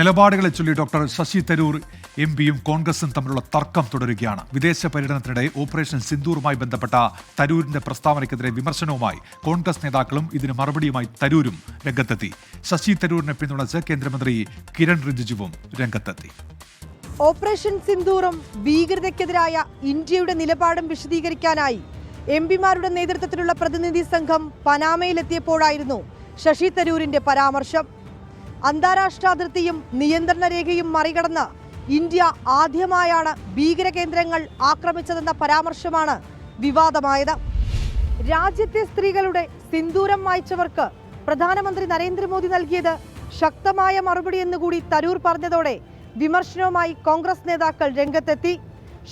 നിലപാടുകളെ ചൊല്ലി ഡോക്ടർ ശശി തരൂർ എംപിയും കോൺഗ്രസും തമ്മിലുള്ള തർക്കം തുടരുകയാണ്. വിദേശ പര്യടനത്തിനിടെ ഓപ്പറേഷൻ സിന്ദൂറുമായി ബന്ധപ്പെട്ട തരൂരിന്റെ പ്രസ്താവനയ്ക്കെതിരെ വിമർശനവുമായി കോൺഗ്രസ് നേതാക്കളും ഇതിന് മറുപടിയുമായി തരൂരും രംഗത്തെത്തി. ശശി തരൂരിനെ പിന്തുണച്ച് കേന്ദ്രമന്ത്രി കിരൺ റിജിജുവും രംഗത്തെത്തി. ഓപ്പറേഷൻ സിന്ദൂറും ഭീകരതയ്ക്കെതിരായ ഇന്ത്യയുടെ നിലപാടും വിശദീകരിക്കാനായി എംപിമാരുടെ നേതൃത്വത്തിലുള്ള പ്രതിനിധി സംഘം പനാമയിലെത്തിയപ്പോഴായിരുന്നു ശശി തരൂരിന്റെ പരാമർശം. അന്താരാഷ്ട്ര അതിർത്തിയും നിയന്ത്രണ രേഖയും മറികടന്ന് ഇന്ത്യ ആദ്യമായാണ് ഭീകര കേന്ദ്രങ്ങൾ ആക്രമിച്ചതെന്ന പരാമർശമാണ് വിവാദമായത്. രാജ്യത്തെ സ്ത്രീകളുടെ സിന്ദൂരം മായ്ച്ചവർക്ക് പ്രധാനമന്ത്രി നരേന്ദ്രമോദി നൽകിയത് ശക്തമായ മറുപടി എന്നുകൂടി തരൂർ പറഞ്ഞതോടെ വിമർശനവുമായി കോൺഗ്രസ് നേതാക്കൾ രംഗത്തെത്തി.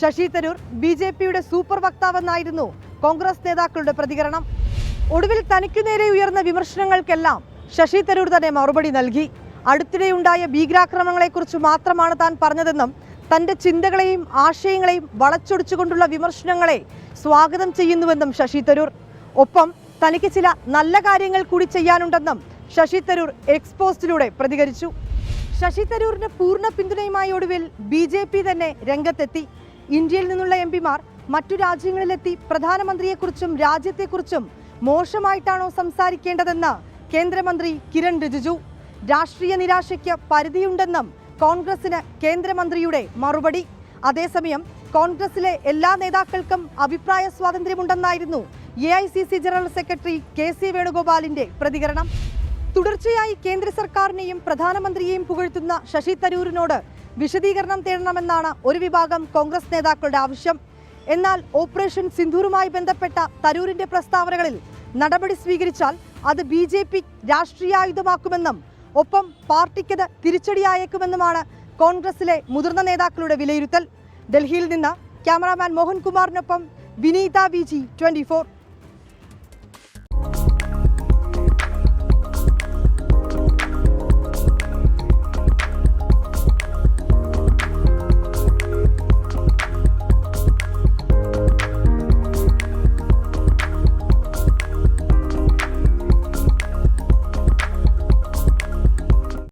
ശശി തരൂർ BJPയുടെ സൂപ്പർ വക്താവെന്നായിരുന്നു കോൺഗ്രസ് നേതാക്കളുടെ പ്രതികരണം. ഒടുവിൽ തനിക്കു നേരെ ഉയർന്ന വിമർശനങ്ങൾക്കെല്ലാം ശശി തരൂർ തന്നെ മറുപടി നൽകി. അടുത്തിടെയുണ്ടായ ഭീകരാക്രമണങ്ങളെക്കുറിച്ച് മാത്രമാണ് താൻ പറഞ്ഞതെന്നും തന്റെ ചിന്തകളെയും ആശയങ്ങളെയും വളച്ചൊടിച്ചുകൊണ്ടുള്ള വിമർശനങ്ങളെ സ്വാഗതം ചെയ്യുന്നുവെന്നും ശശി തരൂർ. ഒപ്പം തനിക്ക് ചില നല്ല കാര്യങ്ങൾ കൂടി ചെയ്യാനുണ്ടെന്നും ശശി തരൂർ എക്സ്പോസ്റ്റിലൂടെ പ്രതികരിച്ചു. ശശി തരൂരിന് പൂർണ്ണ പിന്തുണയുമായി ഒടുവിൽ BJP തന്നെ രംഗത്തെത്തി. ഇന്ത്യയിൽ നിന്നുള്ള എംപിമാർ മറ്റു രാജ്യങ്ങളിലെത്തി പ്രധാനമന്ത്രിയെക്കുറിച്ചും രാജ്യത്തെക്കുറിച്ചും മോശമായിട്ടാണോ സംസാരിക്കേണ്ടതെന്ന് കേന്ദ്രമന്ത്രി കിരൺ റിജിജു. രാഷ്ട്രീയ നിരാശയ്ക്ക് പരിധിയുണ്ടെന്നും കോൺഗ്രസിന് കേന്ദ്രമന്ത്രിയുടെ മറുപടി. അതേസമയം കോൺഗ്രസിലെ എല്ലാ നേതാക്കൾക്കും അഭിപ്രായ സ്വാതന്ത്ര്യമുണ്ടെന്നായിരുന്നു AICC ജനറൽ സെക്രട്ടറി KC വേണുഗോപാലിന്റെ പ്രതികരണം. തുടർച്ചയായി കേന്ദ്ര സർക്കാരിനെയും പ്രധാനമന്ത്രിയെയും പുകഴ്ത്തുന്ന ശശി തരൂരിനോട് വിശദീകരണം തേടണമെന്നാണ് ഒരു വിഭാഗം കോൺഗ്രസ് നേതാക്കളുടെ ആവശ്യം. എന്നാൽ ഓപ്പറേഷൻ സിന്ദൂറുമായി ബന്ധപ്പെട്ട തരൂരിന്റെ പ്രസ്താവനകളിൽ നടപടി സ്വീകരിച്ചാൽ അത് BJP രാഷ്ട്രീയായുധമാക്കുമെന്നും ഒപ്പം പാർട്ടിക്കത് തിരിച്ചടിയായേക്കുമെന്നുമാണ് കോൺഗ്രസിലെ മുതിർന്ന നേതാക്കളുടെ വിലയിരുത്തൽ. ഡൽഹിയിൽ നിന്ന് ക്യാമറാമാൻ മോഹൻകുമാറിനൊപ്പം വിനീത VG 24.